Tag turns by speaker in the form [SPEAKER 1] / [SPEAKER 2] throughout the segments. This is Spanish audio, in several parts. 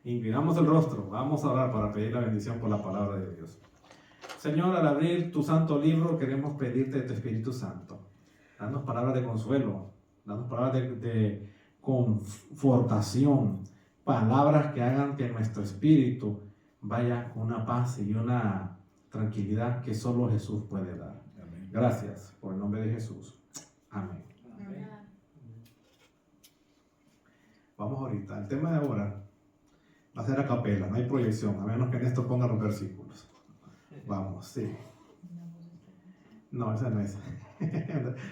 [SPEAKER 1] Inclinamos el rostro. Vamos a orar para pedir la bendición por la palabra de Dios. Señor, al abrir tu santo libro, queremos pedirte de tu Espíritu Santo. Danos palabras de consuelo. Danos palabras de confortación. Palabras que hagan que nuestro espíritu vaya con una paz y una tranquilidad que solo Jesús puede dar. Amén. Gracias por el nombre de Jesús. Amén. Amén. Vamos ahorita. El tema de ahora va a ser a capela, no hay proyección, a menos que Néstor ponga los versículos. Vamos, sí. No, esa no es.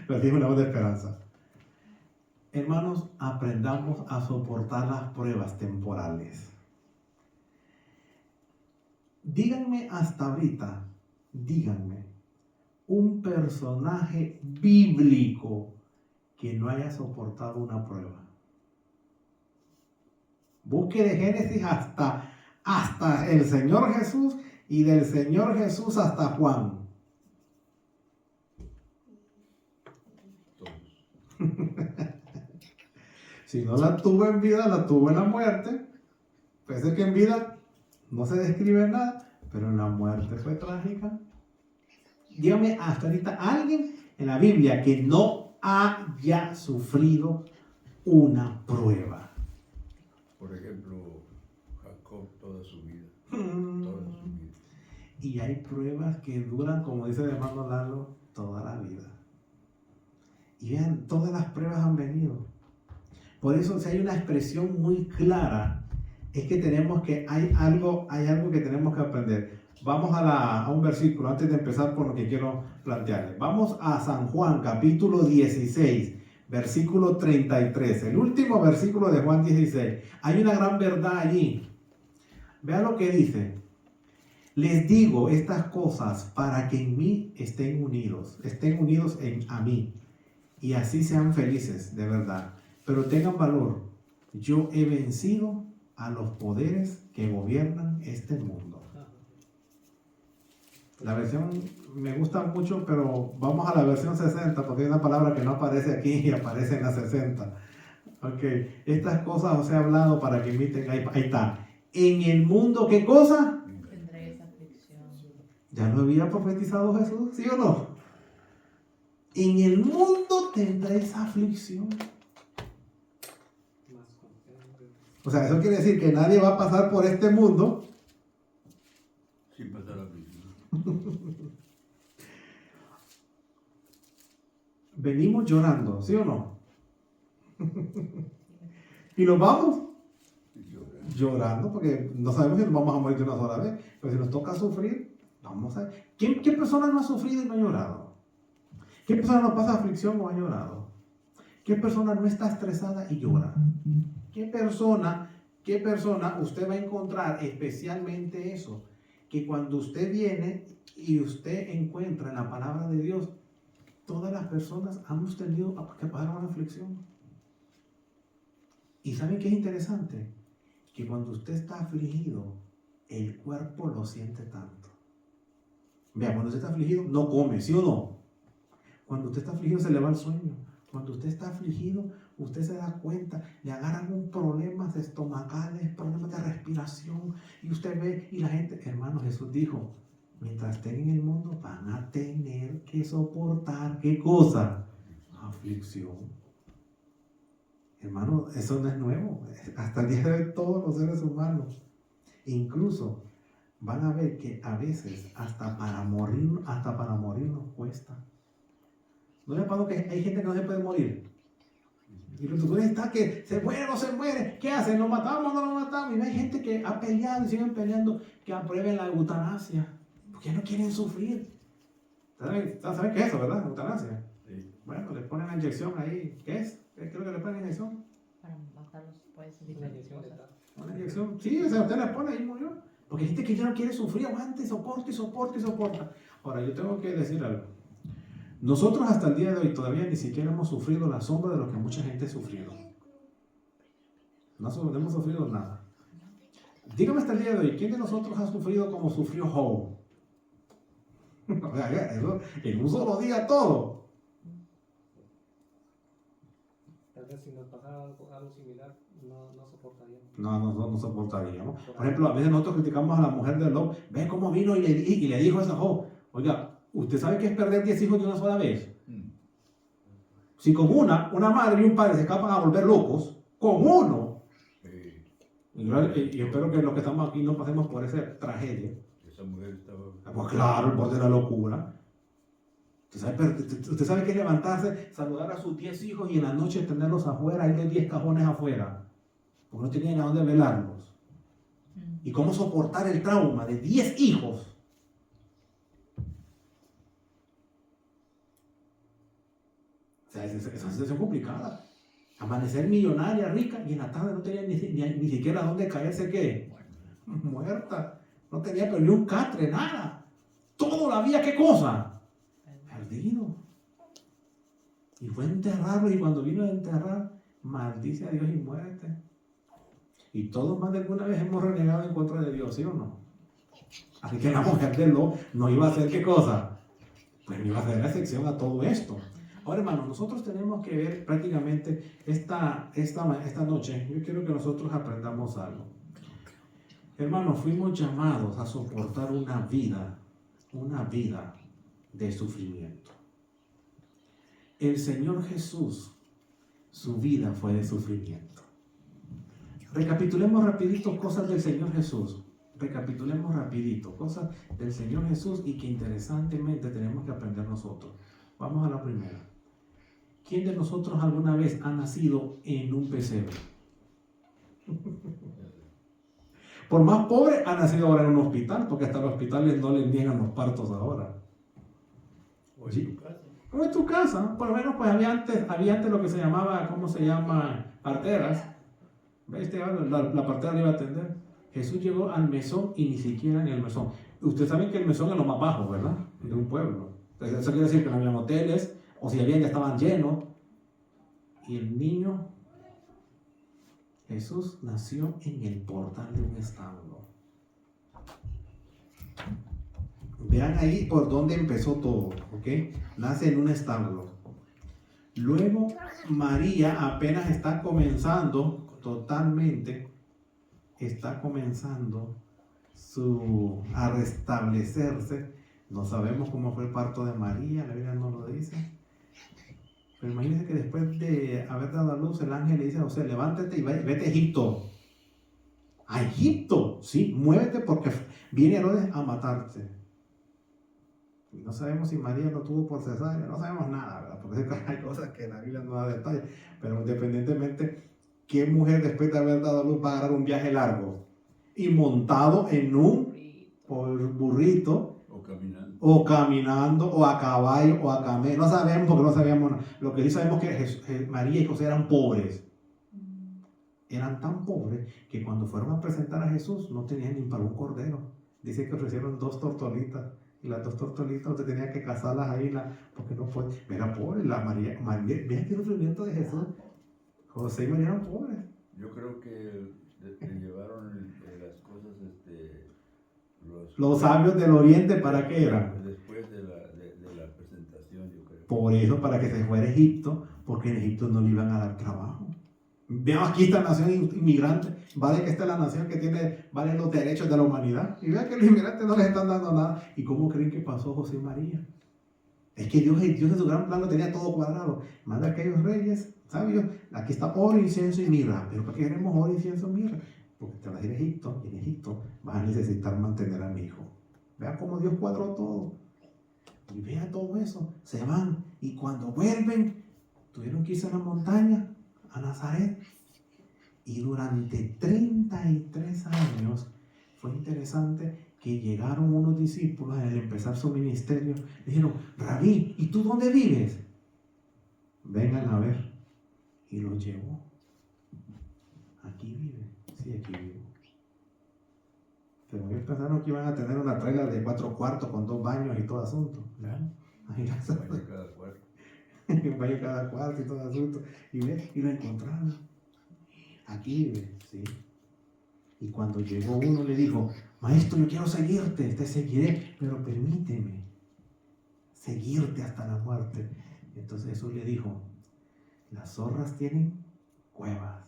[SPEAKER 1] Pero tiene una voz de esperanza. Hermanos, aprendamos a soportar las pruebas temporales. Díganme hasta ahorita, díganme, un personaje bíblico que no haya soportado una prueba. Busque de Génesis hasta el Señor Jesús y del Señor Jesús hasta Juan. Si no la tuvo en vida, la tuvo en la muerte. Puede ser que en vida no se describe nada, pero en la muerte fue trágica. Dígame hasta ahorita alguien en la Biblia que no haya sufrido una prueba.
[SPEAKER 2] Por ejemplo, Jacob toda su vida. Toda su vida.
[SPEAKER 1] Y hay pruebas que duran, como dice el hermano Lalo, toda la vida. Y vean, todas las pruebas han venido. Por eso, si hay una expresión muy clara, es que hay algo que tenemos que aprender. Vamos a un versículo antes de empezar por lo que quiero plantearles. Vamos a San Juan, capítulo 16, versículo 33. El último versículo de Juan 16. Hay una gran verdad allí. Vean lo que dice. Les digo estas cosas para que en mí estén unidos a mí. Y así sean felices, de verdad. Pero tengan valor. Yo he vencido a los poderes que gobiernan este mundo. La versión me gusta mucho, pero vamos a la versión 60, porque hay una palabra que no aparece aquí y aparece en la 60. Ok, estas cosas os he hablado para que imiten, ahí está. En el mundo, ¿qué cosa?
[SPEAKER 3] Tendréis aflicción.
[SPEAKER 1] ¿Ya lo había profetizado Jesús? ¿Sí o no? En el mundo tendréis aflicción. O sea, eso quiere decir que nadie va a pasar por este mundo
[SPEAKER 2] Sin pasar aflicción.
[SPEAKER 1] Venimos llorando, ¿sí o no? Y nos vamos llorando porque no sabemos si nos vamos a morir de una sola vez. Pero si nos toca sufrir, vamos a ver. ¿Qué persona no ha sufrido y no ha llorado? ¿Qué persona no pasa aflicción o ha llorado? ¿Qué persona no está estresada y llora? ¿Qué persona usted va a encontrar especialmente eso? Que cuando usted viene y usted encuentra en la palabra de Dios, todas las personas hemos tenido que pasar una aflicción. ¿Y saben qué es interesante? Que cuando usted está afligido, el cuerpo lo siente tanto. Vea, cuando usted está afligido, no come, ¿sí o no? Cuando usted está afligido, se le va el sueño. Cuando usted está afligido, usted se da cuenta, le agarran un problemas estomacales, problemas de respiración, y usted ve, y la gente, hermano, Jesús dijo, mientras estén en el mundo, van a tener que soportar, ¿qué cosa? Aflicción. Hermano, eso no es nuevo. Hasta el día de hoy todos los seres humanos, incluso, van a ver que a veces hasta para morir nos cuesta. ¿No le pasa que hay gente que no se puede morir? Y los doctores están que se muere o no se muere. ¿Qué hacen? ¿Lo matamos o no lo matamos? Y hay gente que ha peleado y siguen peleando que aprueben la eutanasia. Porque no quieren sufrir. ¿Saben qué es eso, verdad? Eutanasia.
[SPEAKER 2] Sí.
[SPEAKER 1] Bueno, le ponen la inyección ahí. ¿Qué es? ¿Qué es lo que le ponen la inyección?
[SPEAKER 3] Para matarlos, puede ser diferentes cosas.
[SPEAKER 1] Una inyección. Sí, o sea, usted le pone ahí murió. Porque hay gente que ya no quiere sufrir, aguanta y soporta. Ahora, yo tengo que decir algo. Nosotros hasta el día de hoy todavía ni siquiera hemos sufrido la sombra de lo que mucha gente ha sufrido. No hemos sufrido nada. Dígame hasta el día de hoy, ¿quién de nosotros ha sufrido como sufrió Job? En un solo día todo.
[SPEAKER 4] Tal vez si nos pasara algo similar, no soportaríamos.
[SPEAKER 1] No soportaríamos. Por ejemplo, a veces nosotros criticamos a la mujer de Lot. Ve cómo vino y le dijo eso a Job. Oiga, ¿usted sabe qué es perder 10 hijos de una sola vez? Si con una madre y un padre se escapan a volver locos, con uno.
[SPEAKER 2] Sí.
[SPEAKER 1] Y espero que los que estamos aquí no pasemos por esa tragedia.
[SPEAKER 2] Esa mujer estaba...
[SPEAKER 1] Pues claro, el borde de la locura. Usted sabe que es levantarse, saludar a sus 10 hijos y en la noche tenerlos afuera, hay 10 cajones afuera, porque no tenían a dónde velarlos. ¿Y cómo soportar el trauma de 10 hijos? O sea, es una situación complicada. Amanecer millonaria, rica, y en la tarde no tenía ni siquiera dónde caerse, ¿qué? Muerta. No tenía pero ni un catre, nada. Todo la había, ¿qué cosa? Perdido. Y fue a enterrarlo, y cuando vino a enterrar, maldice a Dios y muérete. Y todos más de alguna vez hemos renegado en contra de Dios, ¿sí o no? Así que la mujer de Lot no iba a hacer ¿qué cosa? Pues no iba a hacer la excepción a todo esto. Ahora, hermanos, nosotros tenemos que ver prácticamente esta noche. Yo quiero que nosotros aprendamos algo. Hermanos, fuimos llamados a soportar una vida de sufrimiento. El Señor Jesús, su vida fue de sufrimiento. Recapitulemos rapidito cosas del Señor Jesús. Recapitulemos rapidito cosas del Señor Jesús y que interesantemente tenemos que aprender nosotros. Vamos a la primera. ¿Quién de nosotros alguna vez ha nacido en un pesebre? Por más pobre, ha nacido ahora en un hospital, porque hasta los hospitales no les niegan los partos ahora.
[SPEAKER 2] O en tu casa.
[SPEAKER 1] O en tu casa, por lo menos pues había antes lo que se llamaba, ¿cómo se llama? Parteras. ¿Ves? La partera le iba a atender. Jesús llegó al mesón y ni siquiera en el mesón. Ustedes saben que el mesón es lo más bajo, ¿verdad? De un pueblo. Entonces, eso quiere decir que no había hoteles, o si había ya estaban llenos. Y el niño, Jesús, nació en el portal de un establo. Vean ahí por dónde empezó todo, ¿ok? Nace en un establo. Luego, María apenas está comenzando a restablecerse. No sabemos cómo fue el parto de María, la Biblia no lo dice. Pero imagínense que después de haber dado a luz, el ángel le dice a José, levántate y vete a Egipto. ¿A Egipto? Sí, muévete porque viene Herodes a matarte. Y no sabemos si María lo tuvo por cesárea, no sabemos nada, ¿verdad? Porque hay cosas que la Biblia no da detalles. Pero independientemente, ¿qué mujer después de haber dado a luz va a dar un viaje largo? Y montado en un burrito, o caminando, o a caballo, o a camelo. No sabemos porque no sabíamos nada. Lo que sí sabemos es que María y José eran pobres. Eran tan pobres que cuando fueron a presentar a Jesús no tenían ni para un cordero. Dice que ofrecieron 2 tortolitas. Y las 2 tortolitas usted tenía que cazarlas ahí, porque no puede. Era pobre, María. Vean qué sufrimiento de Jesús. José y María eran pobres.
[SPEAKER 2] Yo creo que le llevaron las cosas,
[SPEAKER 1] los sabios del oriente, ¿para qué eran?
[SPEAKER 2] Después de la presentación, yo creo.
[SPEAKER 1] Por eso, para que se fuera a Egipto, porque en Egipto no le iban a dar trabajo. Vean aquí esta nación inmigrante, vale que esta es la nación que vale los derechos de la humanidad. Y vean que los inmigrantes no les están dando nada. ¿Y cómo creen que pasó José y María? Es que Dios en su gran plan lo tenía todo cuadrado. Manda a aquellos reyes sabios, aquí está oro, incienso y mirra. ¿Pero para qué queremos oro, incienso y mirra? Porque te vas a ir a Egipto, y en Egipto vas a necesitar mantener a mi hijo. Vean cómo Dios cuadró todo. Y vean todo eso. Se van, y cuando vuelven, tuvieron que irse a la montaña, a Nazaret. Y durante 33 años fue interesante que llegaron unos discípulos al empezar su ministerio. Dijeron, Rabí, ¿y tú dónde vives? Vengan a ver. Y los llevó. Aquí vive. Sí, aquí vivo. Pero ellos pensaron que iban a tener una trailer de 4 cuartos con 2 baños y todo asunto. ¿Verdad? Ahí
[SPEAKER 2] Un baño cada cuarto.
[SPEAKER 1] Un baño cada cuarto y todo asunto. Y lo encontraron. Aquí vive, sí. Y cuando llegó uno le dijo, maestro, yo quiero seguirte, te seguiré, pero permíteme seguirte hasta la muerte. Entonces Jesús le dijo, las zorras tienen cuevas,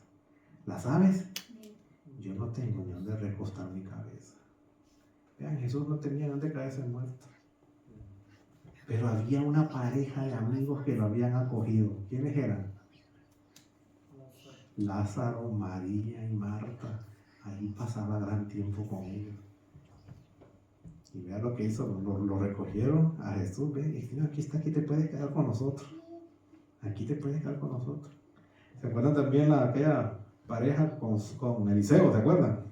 [SPEAKER 1] ¿La sabes? Yo no tengo ni dónde recostar mi cabeza. Vean, Jesús no tenía dónde caerse muerto. Pero había una pareja de amigos que lo habían acogido. ¿Quiénes eran? Lázaro, María y Marta. Ahí pasaba gran tiempo con ellos. Y vean lo que hizo, lo recogieron a Jesús. Ven, aquí está, aquí te puedes quedar con nosotros. Aquí te puedes quedar con nosotros. ¿Se acuerdan también aquella pareja con Eliseo? ¿Se acuerdan?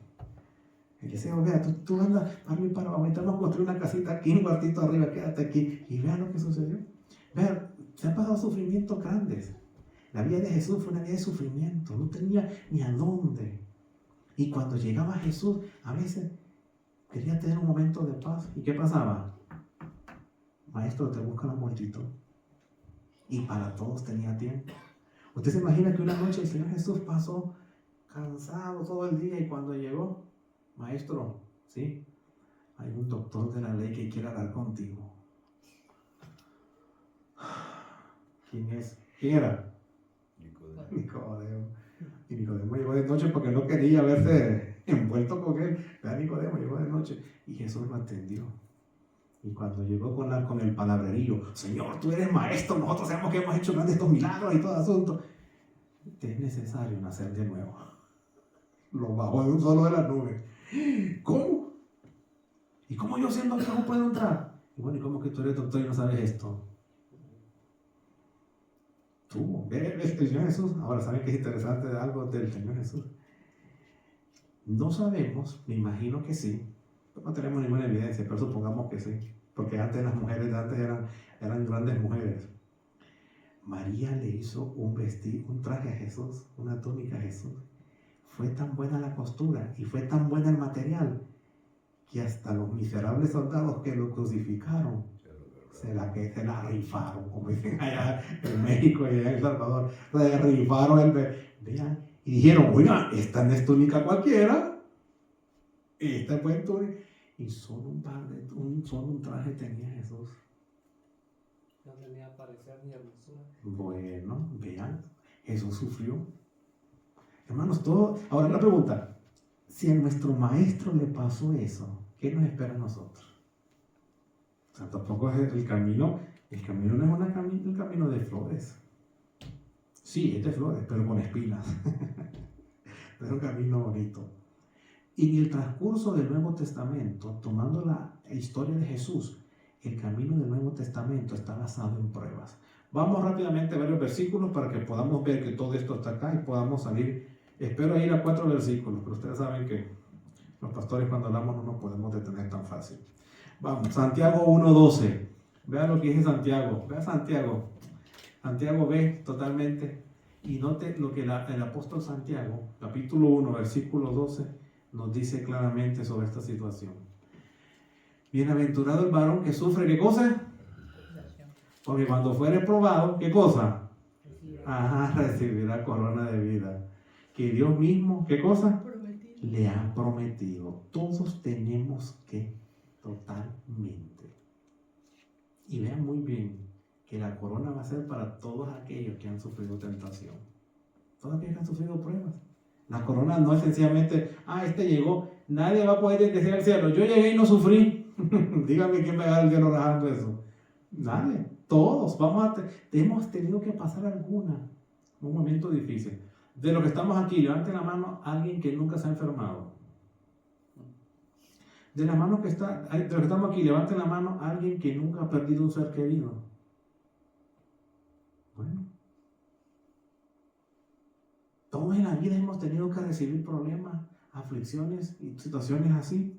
[SPEAKER 1] Eliseo, vea, tú andas para mí para abajo, vamos a construir una casita aquí, un cuartito arriba, quédate aquí. Y vean lo que sucedió. Vean, se han pasado sufrimientos grandes. La vida de Jesús fue una vida de sufrimiento, no tenía ni a dónde. Y cuando llegaba Jesús, a veces quería tener un momento de paz. ¿Y qué pasaba? Maestro, te busca la multitud. Y para todos tenía tiempo. Usted se imagina que una noche el Señor Jesús pasó cansado todo el día y cuando llegó, maestro, ¿sí? Hay un doctor de la ley que quiere hablar contigo. ¿Quién es? ¿Quién era? Nicodemo. Y Nicodemo llegó de noche porque no quería verse envuelto con él. Vea, Nicodemo llegó de noche y Jesús lo atendió. Y cuando llegó con el palabrerío, Señor, tú eres maestro, nosotros sabemos que hemos hecho grandes estos milagros y todo asunto. Te es necesario nacer de nuevo. Lo bajó de un solo de las nubes. ¿Cómo? ¿Y cómo yo siendo que no puedo entrar? Y bueno, ¿y cómo que tú eres doctor y no sabes esto? Tú, ves el Señor Jesús. Ahora, ¿saben qué es interesante de algo del Señor Jesús? No sabemos, me imagino que sí. No tenemos ninguna evidencia, pero supongamos que sí. Porque antes las mujeres de antes eran grandes mujeres. María le hizo un vestido, un traje a Jesús, una túnica a Jesús. Fue tan buena la costura y fue tan buena el material que hasta los miserables soldados que lo crucificaron se la rifaron, como dicen allá en México y allá en El Salvador. Se rifaron vean, y dijeron, oiga, esta no es túnica cualquiera, esta es buena túnica. Y solo un traje tenía Jesús.
[SPEAKER 4] No tenía parecer ni hermosura.
[SPEAKER 1] Bueno, vean, Jesús sufrió. Hermanos, todo. Ahora la pregunta, si a nuestro maestro le pasó eso, ¿qué nos espera a nosotros? O sea, tampoco es el camino no es un camino de flores. Sí, es de flores, pero con espinas. Es un camino bonito. Y en el transcurso del Nuevo Testamento, tomando la historia de Jesús, el camino del Nuevo Testamento está basado en pruebas. Vamos rápidamente a ver los versículos para que podamos ver que todo esto está acá y podamos salir. Espero ir a 4 versículos, pero ustedes saben que los pastores cuando hablamos no nos podemos detener tan fácil. Vamos, Santiago 1:12. Vean lo que dice Santiago. Vea Santiago. Santiago ve totalmente y note lo que el apóstol Santiago, capítulo 1, versículo 12, nos dice claramente sobre esta situación. Bienaventurado el varón que sufre, ¿qué cosa? Porque cuando fuere probado, ¿qué cosa? Recibirá corona de vida. Que Dios mismo, ¿qué cosa? Le ha prometido. Todos tenemos que, totalmente. Y vean muy bien que la corona va a ser para todos aquellos que han sufrido tentación. Todos aquellos que han sufrido pruebas. La corona no es sencillamente, este llegó, nadie va a poder decir al cielo, yo llegué y no sufrí. Dígame quién me va al cielo rajando eso. Nadie. Todos hemos tenido que pasar un momento difícil. De los que estamos aquí, levanten la mano a alguien que nunca se ha enfermado. De los que estamos aquí, levanten la mano a alguien que nunca ha perdido un ser querido. Bueno. Todos en la vida hemos tenido que recibir problemas, aflicciones y situaciones así.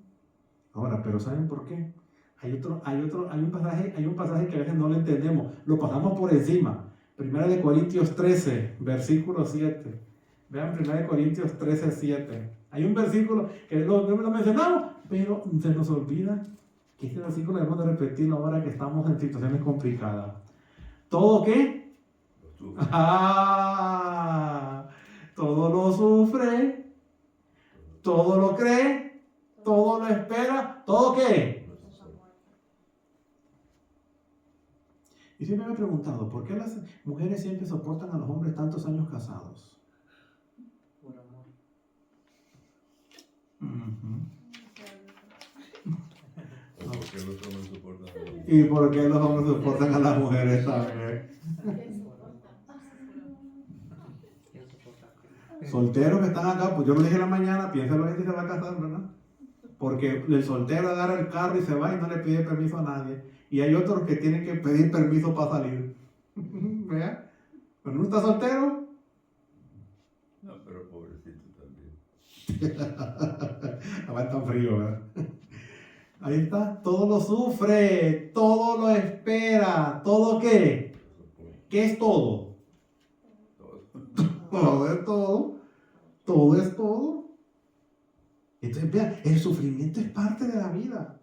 [SPEAKER 1] Ahora, pero ¿saben por qué? Hay un pasaje que a veces no lo entendemos, lo pasamos por encima. 1 Corintios 13, versículo 7. Vean 1 Corintios 13, 7. Hay un versículo que no lo mencionamos, pero se nos olvida que este versículo debemos de repetirlo ahora que estamos en situaciones complicadas. ¿Todo qué? Todo lo sufre, todo lo cree, todo lo espera, ¿todo qué? Y siempre me he preguntado, ¿por qué las mujeres siempre soportan a los hombres tantos años casados?
[SPEAKER 4] Por amor.
[SPEAKER 1] ¿Y por qué los hombres soportan a las mujeres también?
[SPEAKER 4] ¿Quién soporta qué?
[SPEAKER 1] Solteros que están acá, pues yo lo dije en la mañana, piénsalo bien si se va a casar, ¿verdad? Porque el soltero agarra el carro y se va y no le pide permiso a nadie. Y hay otros que tienen que pedir permiso para salir. ¿Vea? Cuando uno está soltero,
[SPEAKER 2] No, pero pobrecito también.
[SPEAKER 1] aguanta frío, ¿verdad? Ahí está, todo lo sufre, todo lo espera, ¿todo qué? ¿Qué es todo?
[SPEAKER 2] Todo.
[SPEAKER 1] Todo es todo, todo es todo. Entonces, vean, el sufrimiento es parte de la vida,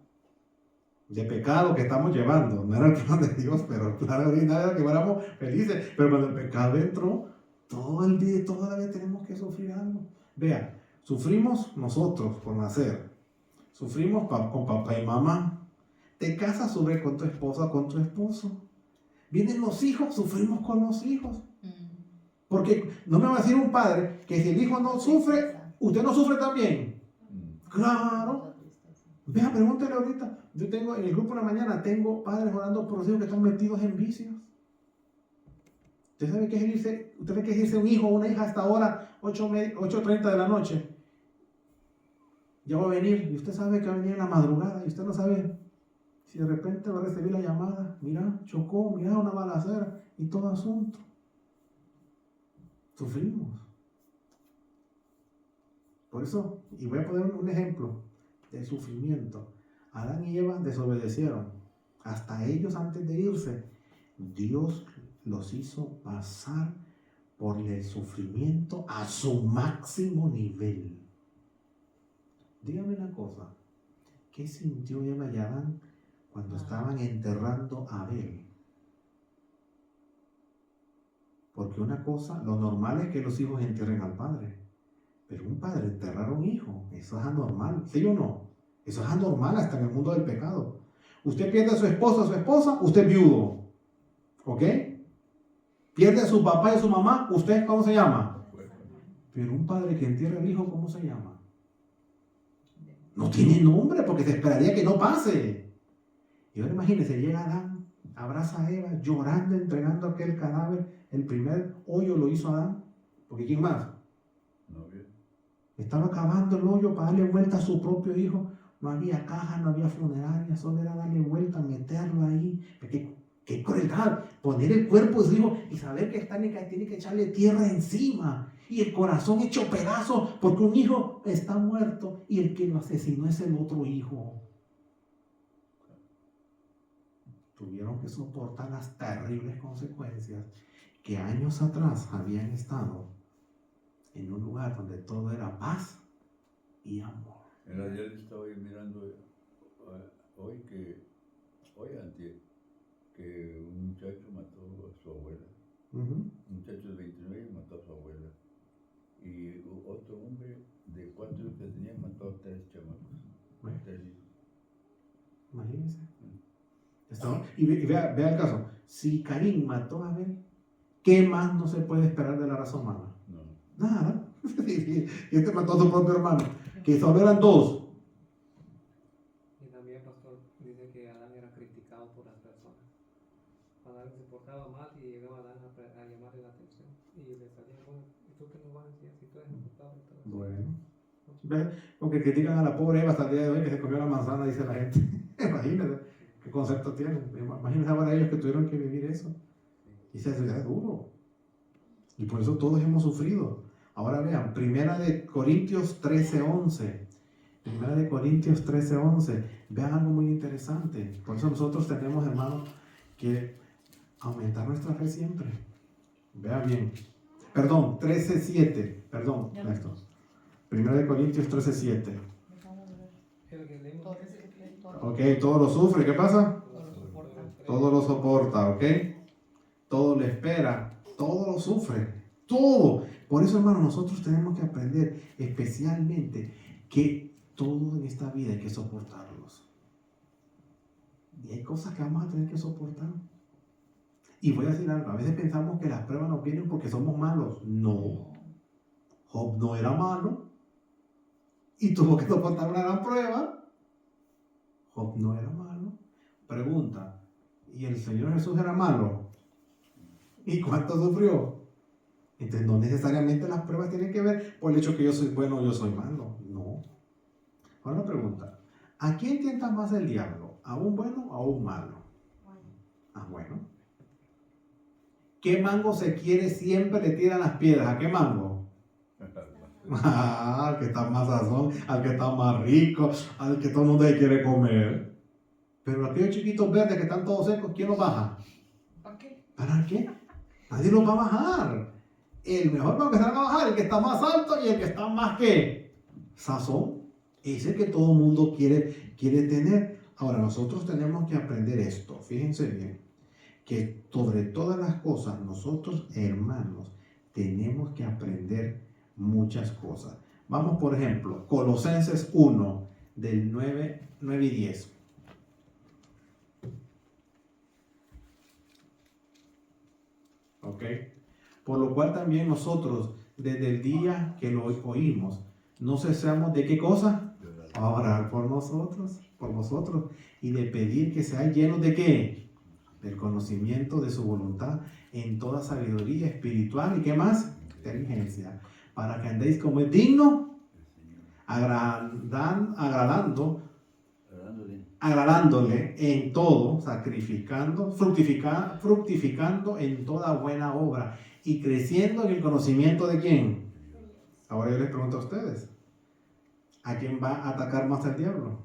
[SPEAKER 1] de pecado que estamos llevando. No era el plan de Dios, pero el plan original era que fuéramos felices. Pero cuando el pecado entró, todo el día, toda la vida tenemos que sufrir algo. Vean, sufrimos nosotros por nacer, sufrimos con papá y mamá. Te casas, sufres con tu esposa, con tu esposo. Vienen los hijos, sufrimos con los hijos. Porque no me va a decir un padre que si el hijo no sufre, usted no sufre también. Claro. Vea, pregúntele ahorita. Yo tengo en el grupo de la mañana, tengo padres orando por los hijos que están metidos en vicios. ¿Usted sabe qué es irse un hijo o una hija hasta ahora, 8:30 de la noche? Ya va a venir, y usted sabe que va a venir en la madrugada, y usted no sabe si de repente va a recibir la llamada. Mira, chocó, mira, una balacera, y todo asunto. Sufrimos. Por eso, y voy a poner un ejemplo del sufrimiento. Adán y Eva desobedecieron. Hasta ellos antes de irse, Dios los hizo pasar por el sufrimiento a su máximo nivel. Dígame una cosa, ¿qué sintió Eva y Adán cuando estaban enterrando a Abel? Porque una cosa, lo normal es que los hijos entierren al padre. Pero un padre enterrar a un hijo, eso es anormal, ¿sí o no? Eso es anormal hasta en el mundo del pecado. Usted pierde a su esposa, usted es viudo. ¿Ok? Pierde a su papá y a su mamá, ¿usted cómo se llama? Pero un padre que entierra al hijo, ¿cómo se llama? No tiene nombre porque se esperaría que no pase. Y ahora imagínense, llega Adán, abraza a Eva, llorando, entregando aquel cadáver. El primer hoyo lo hizo Adán. Porque ¿quién más?
[SPEAKER 2] No, bien.
[SPEAKER 1] Estaba cavando el hoyo para darle vuelta a su propio hijo. No había caja, no había funeraria, solo era darle vuelta, meterlo ahí. Qué crueldad, poner el cuerpo de su hijo y saber que tiene que echarle tierra encima. Y el corazón hecho pedazos porque un hijo está muerto y el que lo asesinó es el otro hijo. Tuvieron que soportar las terribles consecuencias que años atrás habían estado en un lugar donde todo era paz y amor.
[SPEAKER 2] En ayer estaba yo mirando antier, que un muchacho mató a su abuela. Un muchacho de 29 mató a su abuela. Y otro hombre de 4 hijos que tenía mató a 3 chamacos.
[SPEAKER 1] Bueno.
[SPEAKER 2] 3 hijos.
[SPEAKER 1] Imagínense. Y vea el caso. Si Caín mató a Abel, ¿qué más no se puede esperar de la raza humana?
[SPEAKER 2] No.
[SPEAKER 1] Nada. Y este mató a su propio hermano. Que solo eran 2.
[SPEAKER 4] Y también el pastor dice que Adán era criticado por las personas. Adán se portaba mal y llegaba Adán a llamarle la atención. Y le salía, bueno, ¿y tú qué nos vas a decir si tú eres el culpable y todo eso?
[SPEAKER 1] Bueno. ¿Ves? Porque critican a la pobre Eva hasta el día de hoy que se comió la manzana, dice la gente. Imagínate qué concepto tienen. Imagínense ahora ellos que tuvieron que vivir eso. Y se es duro. Y por eso todos hemos sufrido. Ahora vean, Primera de Corintios 13:11. Primera de Corintios 13:11. Vean algo muy interesante. Por eso nosotros tenemos, hermanos, que aumentar nuestra fe siempre. Vean bien. Perdón, 13:7. Perdón, esto. Primera de Corintios 13:7.
[SPEAKER 4] El que leemos
[SPEAKER 1] Ok, todo lo sufre. ¿Qué pasa? Todo lo soporta, ¿ok? Todo lo espera. Todo lo sufre. Todo. Por eso, hermano, nosotros tenemos que aprender especialmente que todo en esta vida hay que soportarlos. Y hay cosas que vamos a tener que soportar. Y voy a decir algo. A veces pensamos que las pruebas nos vienen porque somos malos. No. Job no era malo y tuvo que soportar una gran prueba. Job no era malo. Pregunta, Y el Señor Jesús era malo. ¿Y cuánto sufrió? Entonces no necesariamente las pruebas tienen que ver por el hecho que yo soy bueno o yo soy malo. No. Ahora una pregunta. ¿A quién tienta más el diablo? ¿A un bueno o a un malo? Ah, bueno. ¿Qué mango se quiere siempre le tiran las piedras? ¿A qué mango? Al que está más sazón, al que está más rico, al que todo el mundo quiere comer. Pero aquellos chiquitos verdes que están todos secos, ¿quién los baja?
[SPEAKER 3] ¿Para qué?
[SPEAKER 1] ¿Para qué? Nadie los va a bajar. El mejor mango que se van a bajar, el que está más alto y el que está más ¿qué? Sazón. Ese que todo el mundo quiere tener. Ahora, nosotros tenemos que aprender esto. Fíjense bien, que sobre todas las cosas, nosotros, hermanos, tenemos que aprender muchas cosas. Vamos, por ejemplo, Colosenses 1, del 9 y 10. ¿Ok? Por lo cual también nosotros, desde el día que lo oímos, no cesamos de ¿qué cosa? Orar por nosotros, por vosotros, y de pedir que seáis llenos de ¿qué? Del conocimiento de su voluntad en toda sabiduría espiritual y ¿qué más? Inteligencia, para que andéis como es digno, agradándole en todo, fructificando en toda buena obra y creciendo en el conocimiento de ¿quién? Ahora yo les pregunto a ustedes, ¿a quién va a atacar más el diablo?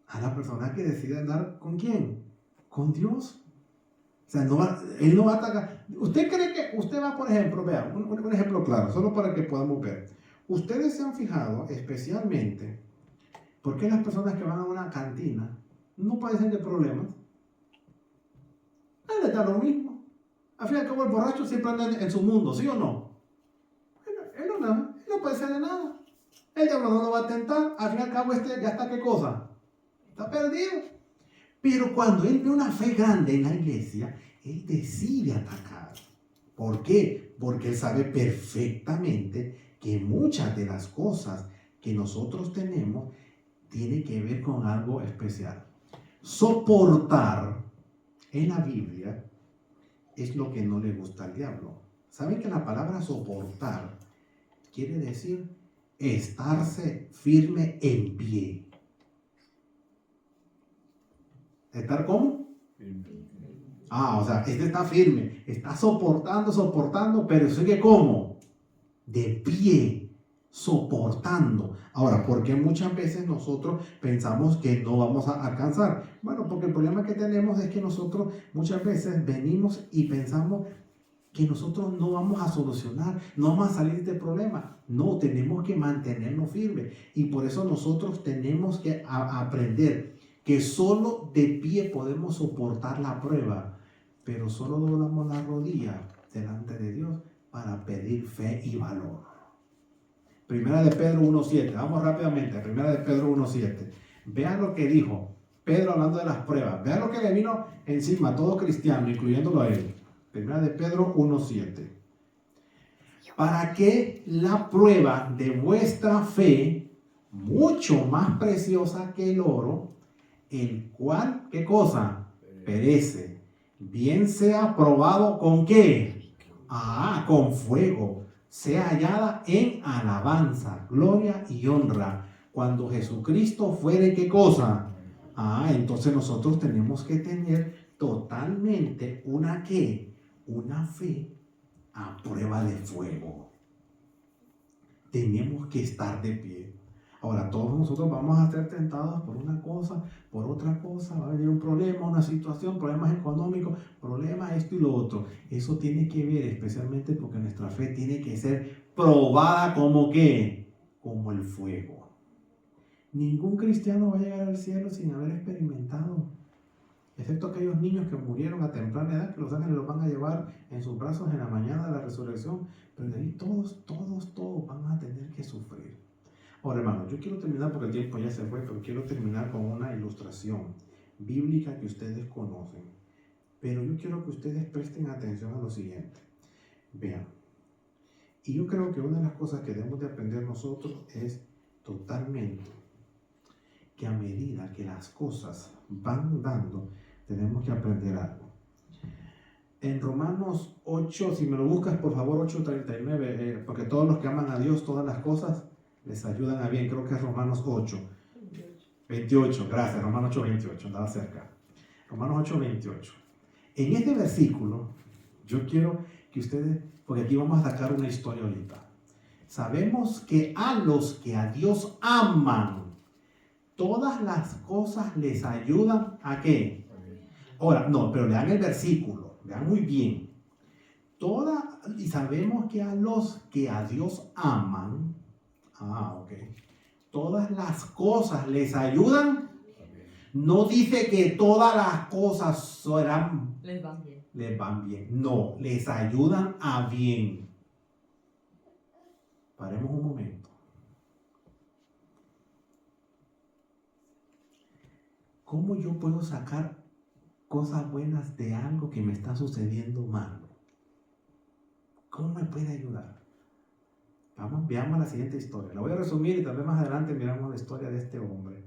[SPEAKER 1] A la persona que decide andar ¿con quién? Con Dios. O sea, él no va a atacar. ¿Usted cree que usted va, por ejemplo, vean, un ejemplo claro, solo para que podamos ver? Ustedes se han fijado especialmente por qué las personas que van a una cantina no padecen de problemas. A él le da lo mismo. Al fin y al cabo, el borracho siempre anda en su mundo, ¿sí o no? Él no padece de nada. El diablo no lo va a tentar. Al fin y al cabo, ya está, ¿qué cosa? Está perdido. Pero cuando él ve una fe grande en la iglesia, él decide atacar. ¿Por qué? Porque él sabe perfectamente que muchas de las cosas que nosotros tenemos tienen que ver con algo especial. Soportar en la Biblia es lo que no le gusta al diablo. ¿Saben que la palabra soportar quiere decir estarse firme en pie? ¿Estar cómo? O sea, este está firme, está soportando, pero sigue ¿cómo? De pie, soportando. Ahora, ¿por qué muchas veces nosotros pensamos que no vamos a alcanzar? Bueno, porque el problema que tenemos es que nosotros muchas veces venimos y pensamos que nosotros no vamos a solucionar, no vamos a salir de este problema. No, tenemos que mantenernos firmes. Y por eso nosotros tenemos que aprender que solo de pie podemos soportar la prueba, pero solo doblamos la rodilla delante de Dios para pedir fe y valor. Primera de Pedro 1.7, vamos rápidamente, Primera de Pedro 1.7. Vean lo que dijo Pedro hablando de las pruebas, vean lo que le vino encima a todo cristiano, incluyéndolo a él. Primera de Pedro 1.7. Para que la prueba de vuestra fe, mucho más preciosa que el oro, el cual, ¿qué cosa? Perece. Bien sea probado ¿con qué? Con fuego. Sea hallada en alabanza, gloria y honra. Cuando Jesucristo fuere ¿qué cosa? Entonces nosotros tenemos que tener totalmente una ¿qué? Una fe a prueba de fuego. Tenemos que estar de pie. Ahora, todos nosotros vamos a ser tentados por una cosa, por otra cosa, va a venir un problema, una situación, problemas económicos, problemas esto y lo otro. Eso tiene que ver especialmente porque nuestra fe tiene que ser probada como ¿qué? Como el fuego. Ningún cristiano va a llegar al cielo sin haber experimentado, excepto aquellos niños que murieron a temprana edad, que los ángeles los van a llevar en sus brazos en la mañana de la resurrección, pero de ahí todos van a tener que sufrir. Ahora, hermanos, yo quiero terminar porque el tiempo ya se fue, pero quiero terminar con una ilustración bíblica que ustedes conocen. Pero yo quiero que ustedes presten atención a lo siguiente. Vean, y yo creo que una de las cosas que debemos de aprender nosotros es totalmente que a medida que las cosas van dando, Tenemos que aprender algo. En Romanos 8, si me lo buscas por favor, 8:39, porque todos los que aman a Dios, todas las cosas les ayudan a bien. Creo que es Romanos 8:28. Gracias, Romanos 8:28, andaba cerca. Romanos 8:28. En este versículo, yo quiero que ustedes, porque aquí vamos a sacar una historia ahorita. Sabemos que a los que a Dios aman, todas las cosas les ayudan ¿a qué? Ahora, no, pero lean el versículo, lean muy bien. Y sabemos que a los que a Dios aman, todas las cosas les ayudan. No dice que todas las cosas
[SPEAKER 3] Les van bien.
[SPEAKER 1] les van bien. No, les ayudan a bien. Paremos un momento. ¿Cómo yo puedo sacar cosas buenas de algo que me está sucediendo malo? ¿Cómo me puede ayudar? Veamos la siguiente historia. La voy a resumir y tal vez más adelante miramos la historia de este hombre.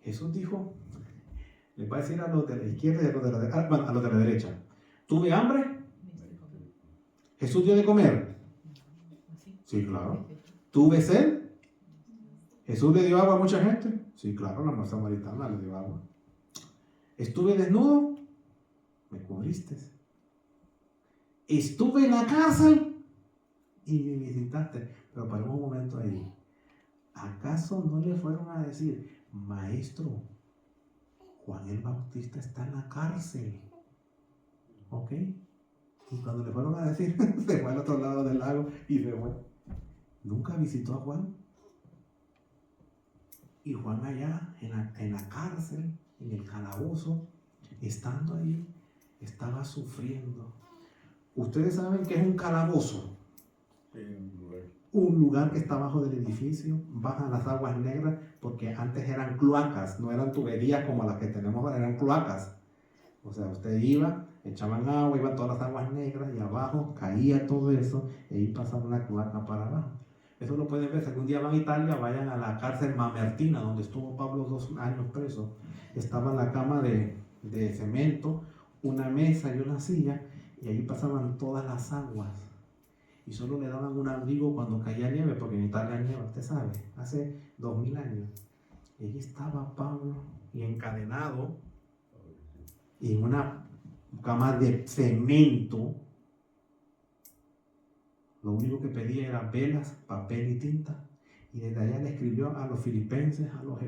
[SPEAKER 1] Jesús dijo, le va a decir a los de la izquierda y a los de la derecha, ¿tuve hambre? ¿Jesús dio de comer? Sí, claro. ¿Tuve sed? ¿Jesús le dio agua a mucha gente? Sí, claro, la mujer samaritana le dio agua. ¿Estuve desnudo? Me cubriste. ¿Estuve en la cárcel? Y me visitaste. Pero paremos un momento ahí. ¿Acaso no le fueron a decir, maestro, Juan el Bautista está en la cárcel? ¿Ok? Y cuando le fueron a decir, se fue al otro lado del lago y se fue. ¿Nunca visitó a Juan? Y Juan allá en la cárcel, en el calabozo, estando ahí, estaba sufriendo. Ustedes saben que es un calabozo.
[SPEAKER 2] Sí,
[SPEAKER 1] Un lugar que está abajo del edificio, bajan las aguas negras, porque antes eran cloacas, no eran tuberías como las que tenemos ahora, eran cloacas. O sea, usted iba, echaban agua, iban todas las aguas negras y abajo caía todo eso y ahí pasaba una cloaca para abajo. Eso lo pueden ver, si algún día van a Italia, vayan a la cárcel Mamertina, donde estuvo Pablo 2 años preso. Estaba en la cama de cemento, una mesa y una silla, y ahí pasaban todas las aguas. Y solo le daban un abrigo cuando caía nieve, porque en Italia nieva, usted sabe, hace 2000 años. Y ahí estaba Pablo, y encadenado, y en una cama de cemento. Lo único que pedía era velas, papel y tinta. Y desde allá le escribió a los filipenses, a los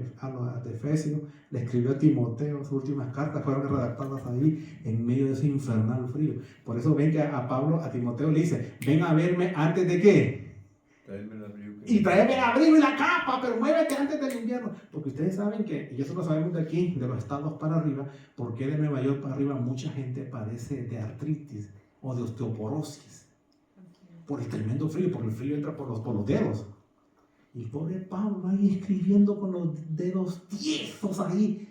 [SPEAKER 1] de Efesios, le escribió a Timoteo. Sus últimas cartas fueron redactadas ahí en medio de ese infernal frío. Por eso ven que a Timoteo le dice, ven a verme antes de qué.
[SPEAKER 2] Tráeme el abrigo.
[SPEAKER 1] Y tráeme el abrigo y la capa, pero muévete antes del invierno. Porque ustedes saben que, y eso lo sabemos de aquí, de los estados para arriba, porque de Nueva York para arriba mucha gente padece de artritis o de osteoporosis. Por el tremendo frío, porque el frío entra por los dedos. Y el pobre Pablo ahí escribiendo con los dedos tiesos ahí.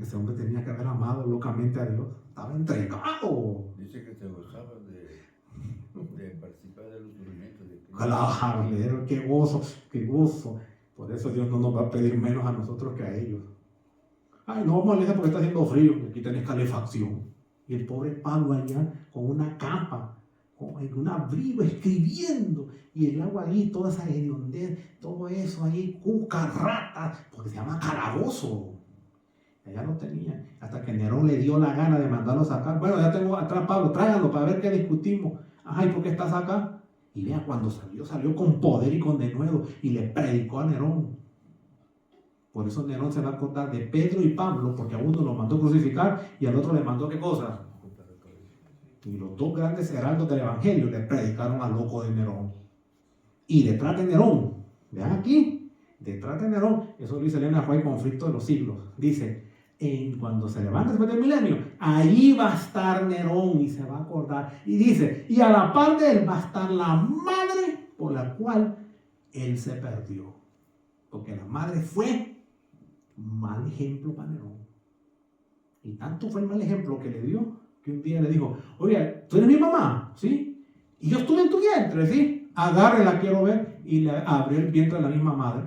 [SPEAKER 1] Ese hombre tenía que haber amado locamente a Dios. Estaba entregado.
[SPEAKER 2] Dice que se gozaba de participar de los sufrimientos de Cristo.
[SPEAKER 1] Claro, qué gozo, qué gozo. Por eso Dios no nos va a pedir menos a nosotros que a ellos. Ay, no molesta porque está haciendo frío. Aquí tenés calefacción. Y el pobre Pablo allá con una capa, con un abrigo, escribiendo. Y el agua ahí, toda esa hediondez, todo eso ahí, cuca, rata, porque se llama calabozo. Allá lo tenía. Hasta que Nerón le dio la gana de mandarlo a sacar. Bueno, ya tengo atrás Pablo, tráiganlo para ver qué discutimos. Ajá, ¿y por qué estás acá? Y vea, cuando salió con poder y con denuedo y le predicó a Nerón. Por eso Nerón se va a acordar de Pedro y Pablo, porque a uno lo mandó crucificar y al otro le mandó ¿qué cosa? Y los dos grandes heraldos del evangelio le predicaron al loco de Nerón. Y detrás de Nerón, vean aquí, detrás de Nerón, eso lo dice Elena White, Conflicto de los Siglos, dice, cuando se levante después del milenio, ahí va a estar Nerón y se va a acordar. Y dice, y a la par de él va a estar la madre por la cual él se perdió. Porque la madre fue mal ejemplo para Nerón. Y tanto fue el mal ejemplo que le dio, que un día le dijo, oye, ¿tú eres mi mamá? ¿Sí? Y yo estuve en tu vientre, ¿sí? Agárrela, quiero ver. Y le abrió el vientre de la misma madre.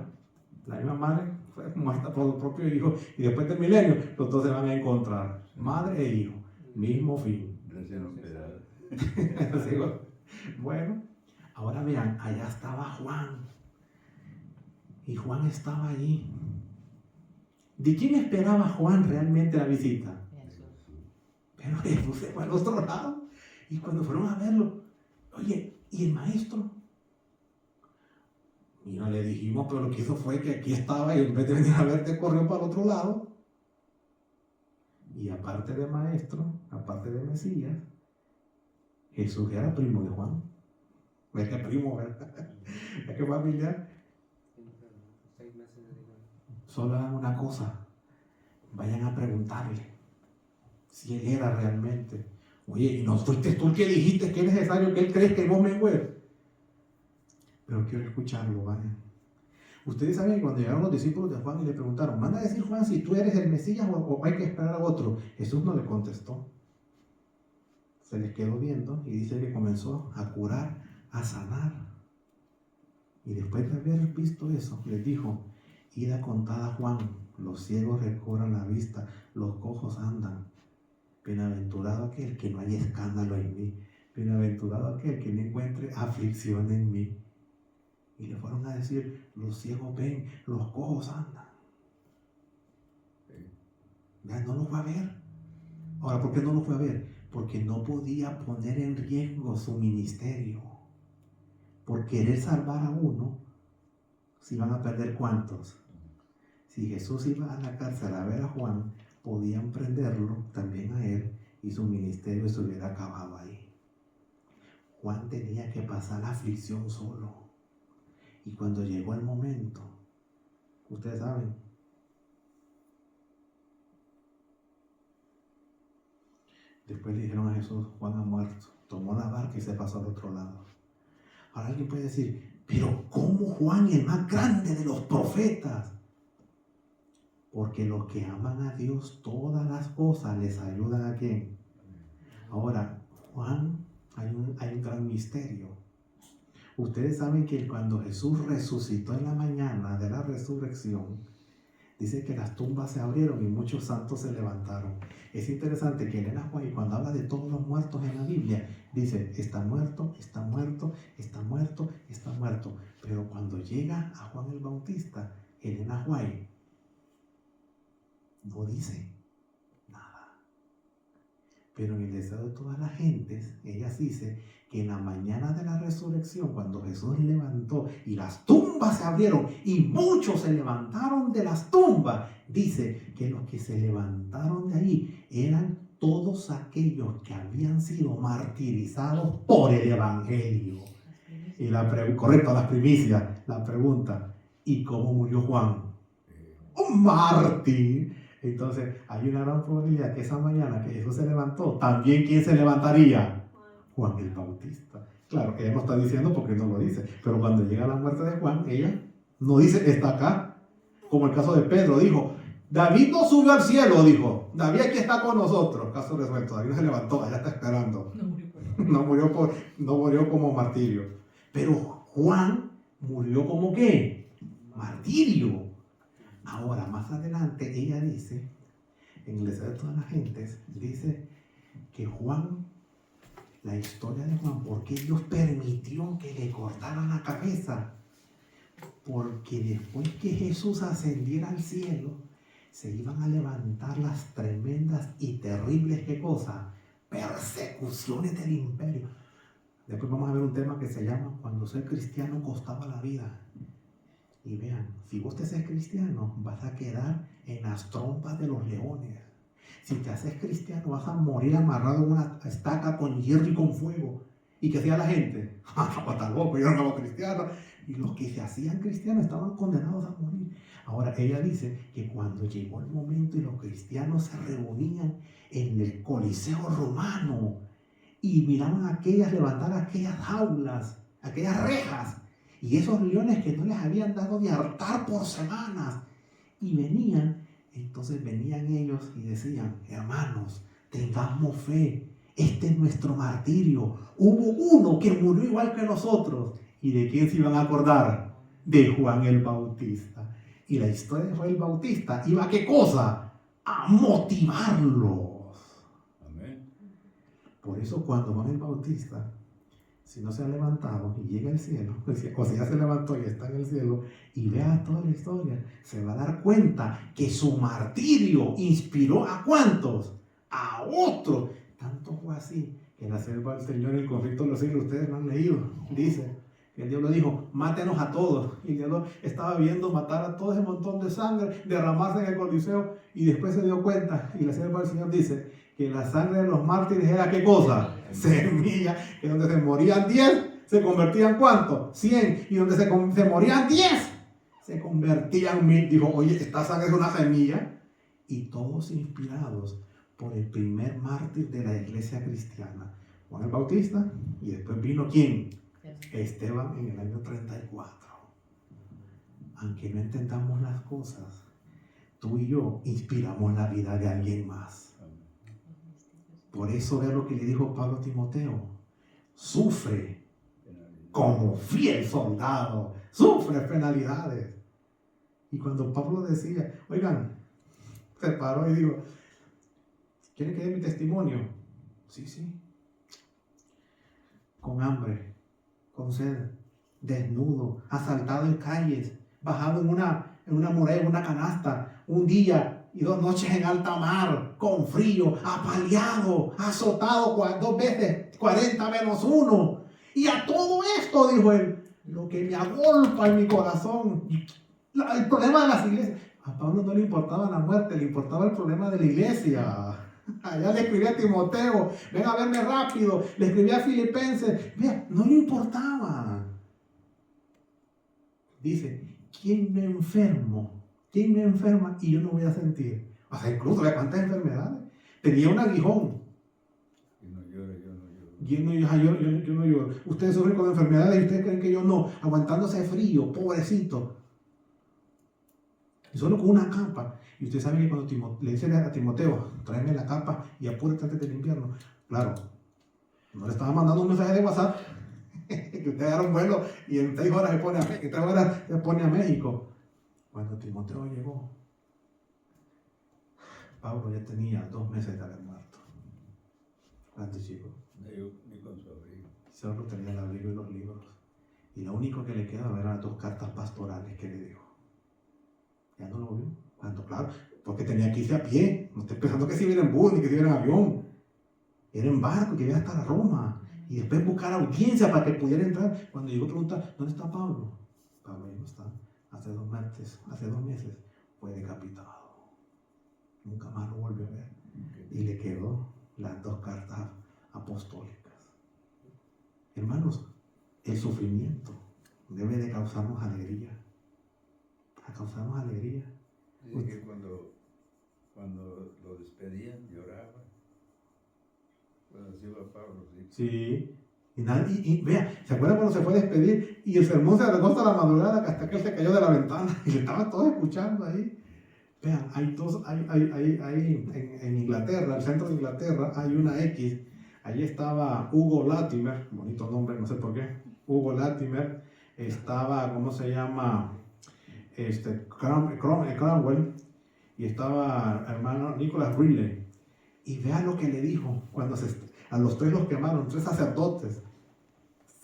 [SPEAKER 1] La misma madre fue muerta por su propio hijo, y después del milenio, los dos se van a encontrar, madre e hijo, mismo fin.
[SPEAKER 2] Recién operado.
[SPEAKER 1] Digo, bueno, ahora vean, allá estaba Juan, y Juan estaba allí. ¿De quién esperaba Juan realmente la visita?
[SPEAKER 3] Jesús.
[SPEAKER 1] Pero Jesús se fue al otro lado, y cuando fueron a verlo, oye, ¿y el maestro? Mira, le dijimos, pero lo que hizo fue que aquí estaba y en vez de venir a verte, corrió para el otro lado. Y aparte de maestro, aparte de Mesías, Jesús era primo de Juan. ¿Ves que primo, verdad? ¿Es que familiar?
[SPEAKER 4] 6 meses de diferencia.
[SPEAKER 1] Solo hagan una cosa. Vayan a preguntarle si él era realmente. Oye, ¿y no fuiste tú el que dijiste que es necesario que él crezca y vos mengues? Pero quiero escucharlo, ¿vale? Ustedes saben que cuando llegaron los discípulos de Juan y le preguntaron, manda a decir Juan si tú eres el Mesías o hay que esperar a otro. Jesús no le contestó. Se les quedó viendo y dice que comenzó a curar, a sanar. Y después de haber visto eso, les dijo, id a contar a Juan, los ciegos recobran la vista, los cojos andan. Bienaventurado aquel que no haya escándalo en mí. Bienaventurado aquel que no encuentre aflicción en mí. Y le fueron a decir, los ciegos ven, los cojos andan. Ya no lo fue a ver. Ahora, ¿por qué no lo fue a ver? Porque no podía poner en riesgo su ministerio. Por querer salvar a uno, se iban a perder ¿cuántos? Si Jesús iba a la cárcel a ver a Juan, podían prenderlo también a él y su ministerio se hubiera acabado ahí. Juan tenía que pasar la aflicción solo. Y cuando llegó el momento, ustedes saben, después le dijeron a Jesús, Juan ha muerto, tomó la barca y se pasó al otro lado. Ahora alguien puede decir, pero ¿cómo Juan, el más grande de los profetas? Porque los que aman a Dios, todas las cosas les ayudan a ¿quién? Ahora, Juan, hay un gran misterio. Ustedes saben que cuando Jesús resucitó en la mañana de la resurrección, dice que las tumbas se abrieron y muchos santos se levantaron. Es interesante que Elena White, cuando habla de todos los muertos en la Biblia, dice, está muerto, está muerto, está muerto, está muerto. Pero cuando llega a Juan el Bautista, Elena White no dice nada. Pero en el deseo de todas las gentes, ella dice que en la mañana de la resurrección, cuando Jesús levantó y las tumbas se abrieron y muchos se levantaron de las tumbas, dice que los que se levantaron de ahí eran todos aquellos que habían sido martirizados por el Evangelio. Y correcto, las primicias, la pregunta, ¿y cómo murió Juan? Un mártir. Entonces, hay una gran probabilidad que esa mañana que Jesús se levantó, también ¿quién se levantaría? Juan el Bautista. Claro, ella no está diciendo porque no lo dice, pero cuando llega la muerte de Juan, ella no dice, está acá. Como el caso de Pedro, dijo, David no subió al cielo, dijo, David aquí está con nosotros. Caso resuelto, David no se levantó, allá está esperando. No murió como martirio. Pero Juan murió como ¿qué? Martirio. Ahora, más adelante, ella dice, en el deseo de todas las gentes, dice que Juan, la historia de Juan, ¿por qué Dios permitió que le cortaran la cabeza? Porque después que Jesús ascendiera al cielo, se iban a levantar las tremendas y terribles, ¿qué cosa? Persecuciones del imperio. Después vamos a ver un tema que se llama cuando ser cristiano costaba la vida. Y vean, si vos te haces cristiano, vas a quedar en las trompas de los leones. Si te haces cristiano, vas a morir amarrado en una estaca con hierro y con fuego. ¿Y qué hacía la gente? ¡Ah, no, está loco, yo no hago cristiano! Y los que se hacían cristianos estaban condenados a morir. Ahora, ella dice que cuando llegó el momento y los cristianos se reunían en el Coliseo romano y miraban levantar aquellas jaulas, aquellas rejas, y esos leones que no les habían dado de hartar por semanas, y venían, entonces venían ellos y decían, hermanos, tengamos fe, este es nuestro martirio, hubo uno que murió igual que nosotros. ¿Y de quién se iban a acordar? De Juan el Bautista. Y la historia de Juan el Bautista iba a ¿qué cosa? A motivarlos.
[SPEAKER 2] Amén.
[SPEAKER 1] Por eso cuando Juan el Bautista, si no se ha levantado y llega al cielo, o si ya se levantó y está en el cielo, y vea toda la historia, se va a dar cuenta que su martirio inspiró ¿a cuántos? A otros. Tanto fue así que en la selva del Señor, el conflicto de los siglos, ustedes lo han leído, dice que el diablo dijo, mátenos a todos. Y el diablo estaba viendo matar a todo ese montón de sangre, derramarse en el Coliseo, y después se dio cuenta, y la selva del Señor dice que la sangre de los mártires era ¿qué cosa? Semilla, que donde se morían 10, se convertían ¿cuánto? 100, y donde se morían 10, se convertían 1000. Dijo, oye, esta sangre es una semilla, y todos inspirados por el primer mártir de la iglesia cristiana, Juan el Bautista, y después vino ¿quién? Esteban en el año 34. Aunque no entendamos las cosas, tú y yo inspiramos la vida de alguien más. Por eso vea lo que le dijo Pablo a Timoteo: sufre como fiel soldado, sufre penalidades. Y cuando Pablo decía, oigan, se paró y dijo, ¿quieren que dé mi testimonio? Sí, sí. Con hambre, con sed, desnudo, asaltado en calles, bajado en una muralla, en una canasta, un día y 2 noches en alta mar, con frío, apaleado, azotado 2 veces, 40 menos 1. Y a todo esto, dijo él, lo que me agolpa en mi corazón, el problema de las iglesias. A Pablo no le importaba la muerte, le importaba el problema de la iglesia. Allá le escribí a Timoteo, ven a verme rápido. Le escribí a Filipenses, vea, no le importaba. Dice, ¿quién me enfermo? ¿Quién me enferma y yo no voy a sentir? O sea, incluso, vea cuántas enfermedades. Tenía un aguijón.
[SPEAKER 2] Y no llora, yo no lloro.
[SPEAKER 1] Yo no lloro. Ustedes sufren con enfermedades y ustedes creen que yo no. Aguantándose frío, pobrecito. Y solo con una capa. Y usted sabe que cuando le dice a Timoteo, tráeme la capa y apúrate antes del invierno. Claro, no le estaba mandando un mensaje de WhatsApp que usted agarra un vuelo y en 6 horas se pone a México. Cuando Timoteo llegó, Pablo ya tenía 2 meses de haber muerto. ¿Cuántos chicos?
[SPEAKER 2] Ni con su abrigo.
[SPEAKER 1] Solo tenía el abrigo y los libros. Y lo único que le quedaba eran las 2 cartas pastorales que le dijo. Ya no lo vio. Cuando, claro, porque tenía que irse a pie. No estoy pensando que si viera en bus ni que si viera en avión. Era en barco, que iba hasta Roma. Y después buscar audiencia para que pudiera entrar. Cuando llegó, pregunta, ¿dónde está Pablo? Pablo ya no está. Hace 2 meses fue decapitado. Nunca más lo volvió a ver. Y le quedó las 2 cartas apostólicas. Hermanos, el sufrimiento debe de causarnos alegría. A causarnos alegría.
[SPEAKER 2] Dice que cuando lo despedían, lloraba. Cuando se iba Pablo, sí.
[SPEAKER 1] Sí. Y vea, ¿se acuerdan cuando se fue a despedir? Y el sermón se alargó hasta la madrugada hasta que él se cayó de la ventana y le estaban todos escuchando ahí. Vean, en Inglaterra, el centro de Inglaterra, hay una X. Allí estaba Hugo Latimer, bonito nombre, no sé por qué. Hugo Latimer, estaba, ¿cómo se llama? Cromwell, y estaba hermano Nicholas Ridley. Y vean lo que le dijo cuando a los 3 los quemaron, 3 sacerdotes.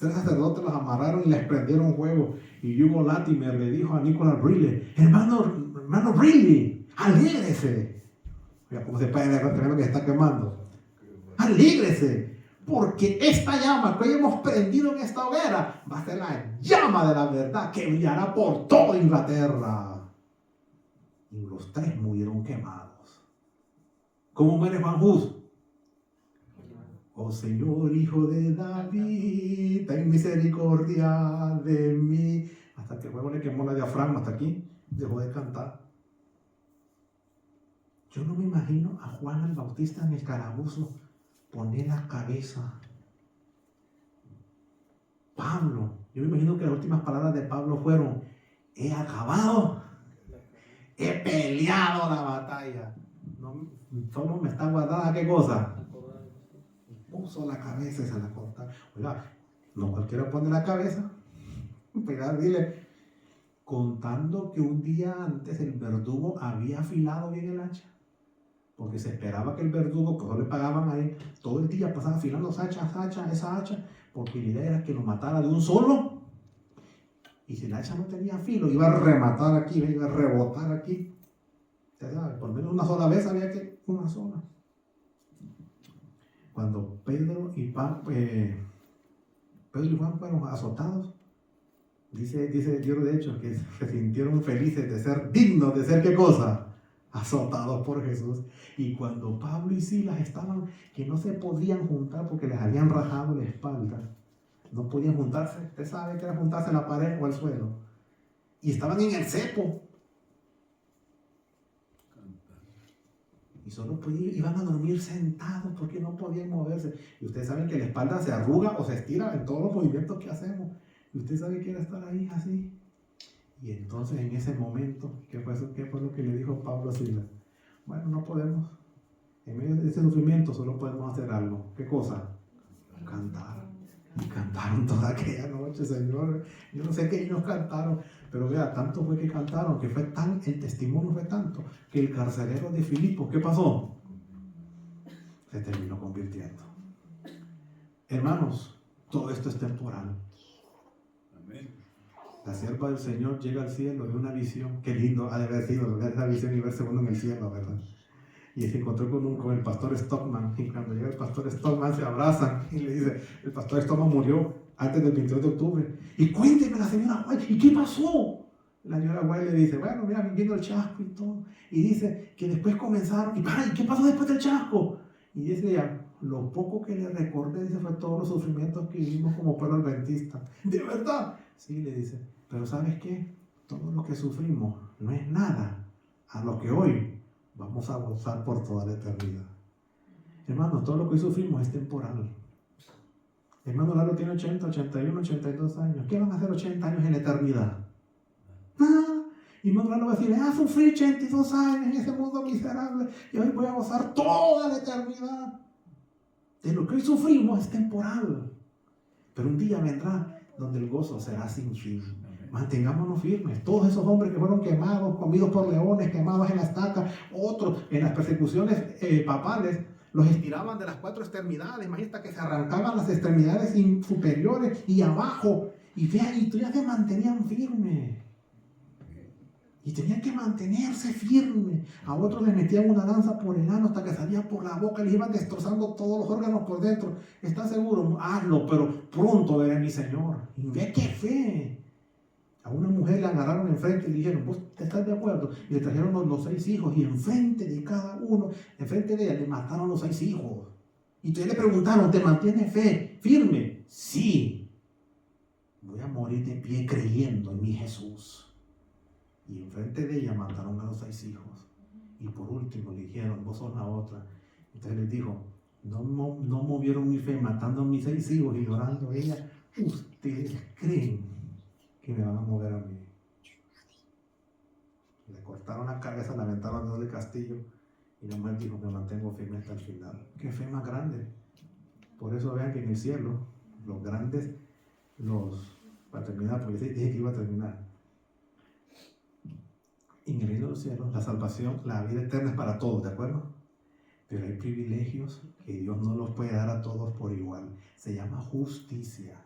[SPEAKER 1] 3 sacerdotes los amarraron y les prendieron fuego. Y Hugo Latimer le dijo a Nicholas Ridley, hermano Ridley, alégrese. Mira cómo se puede ver lo que se está quemando. Alégrese, porque esta llama que hoy hemos prendido en esta hoguera va a ser la llama de la verdad que brillará por toda Inglaterra. Y los 3 murieron quemados. ¿Cómo muere Juan Hus? Oh Señor, hijo de David, ten misericordia de mí. Hasta que luego le quemó la diafragma, hasta aquí dejó de cantar. Yo no me imagino a Juan el Bautista en el calabozo poner la cabeza. Pablo, yo me imagino que las últimas palabras de Pablo fueron: he acabado, he peleado la batalla. No, solo me está guardada, ¿qué cosa? Puso la cabeza y se la corta. Oiga, no cualquiera pone la cabeza. Pero dile, contando que un día antes el verdugo había afilado bien el hacha, porque se esperaba que el verdugo, que no le pagaban a él, todo el día pasaba afilando esa hacha, porque la idea era que lo matara de un solo, y si la hacha no tenía filo, iba a rematar aquí, iba a rebotar aquí. Usted sabe, por menos una sola vez había que una sola. Cuando Pedro y Juan fueron azotados, dice el libro de Hechos que se sintieron felices de ser dignos de ser, ¿qué cosa? Azotados por Jesús. Y cuando Pablo y Silas estaban, que no se podían juntar porque les habían rajado la espalda, no podían juntarse, usted sabe que era juntarse en la pared o al suelo, y estaban en el cepo, y solo iban a dormir sentados porque no podían moverse. Y ustedes saben que la espalda se arruga o se estira en todos los movimientos que hacemos, y usted sabe que era estar ahí así. Y entonces en ese momento, ¿qué fue lo que le dijo Pablo a Silas? Bueno, no podemos, en medio de ese sufrimiento solo podemos hacer algo. ¿Qué cosa? Cantar. Y cantaron toda aquella noche, Señor. Yo no sé qué ellos cantaron, pero vea, tanto fue que cantaron, que el testimonio fue tanto, que el carcelero de Filipos, ¿qué pasó? Se terminó convirtiendo. Hermanos, todo esto es temporal.
[SPEAKER 2] Amén.
[SPEAKER 1] La sierva del Señor llega al cielo de una visión. Qué lindo ha de haber sido ver esa visión y verse uno en el cielo, ¿verdad? Y se encontró con el pastor Stockman. Y cuando llega el pastor Stockman se abrazan y le dice: el pastor Stockman murió antes del 22 de octubre. Y cuénteme, la señora White, ¿y qué pasó? La señora White le dice: bueno, mira, viendo el chasco y todo. Y dice que después comenzaron. ¿Y qué pasó después del chasco? Y dice ella: lo poco que le recordé, dice, fue todos los sufrimientos que vivimos como pueblo adventista. ¿De verdad? Sí, le dice. Pero ¿sabes qué? Todo lo que sufrimos no es nada a lo que hoy vamos a gozar por toda la eternidad. Hermano, todo lo que hoy sufrimos es temporal. Hermano Lalo tiene 80, 81, 82 años. ¿Qué van a hacer 80 años en la eternidad? Nada. Y hermano Lalo va a decir: sufrí 82 años en ese mundo miserable y hoy voy a gozar toda la eternidad. De lo que hoy sufrimos es temporal. Pero un día vendrá donde el gozo será sin fin. Mantengámonos firmes. Todos esos hombres que fueron quemados, comidos por leones, quemados en la estaca, otros en las persecuciones papales, los estiraban de las 4 extremidades. Imagínate que se arrancaban las extremidades superiores y abajo. Y vean, y todavía se mantenían firmes. Y tenían que mantenerse firmes. A otros les metían una lanza por el ano hasta que salía por la boca y les iban destrozando todos los órganos por dentro. ¿Estás seguro? Hazlo, pero pronto veré mi Señor. Y ve qué fe. A una mujer le agarraron enfrente y le dijeron: ¿vos estás de acuerdo? Y le trajeron los 6 hijos, y enfrente de cada uno, enfrente de ella, le mataron los 6 hijos. Y entonces le preguntaron: ¿te mantienes firme? Sí. Voy a morir de pie creyendo en mi Jesús. Y enfrente de ella mataron a los 6 hijos. Y por último le dijeron: vos sos la otra. Entonces les dijo: no movieron mi fe matando a mis 6 hijos y llorando ella. ¿Ustedes creen que me van a mover a mí? Le cortaron la cabeza, la aventaron desde el castillo, y la mujer dijo: me mantengo firme hasta el final. ¡Qué fe más grande! Por eso vean que en el cielo los grandes, para terminar, porque dije que iba a terminar, en el reino de los cielos la salvación, la vida eterna es para todos, ¿de acuerdo? Pero hay privilegios que Dios no los puede dar a todos por igual. Se llama justicia.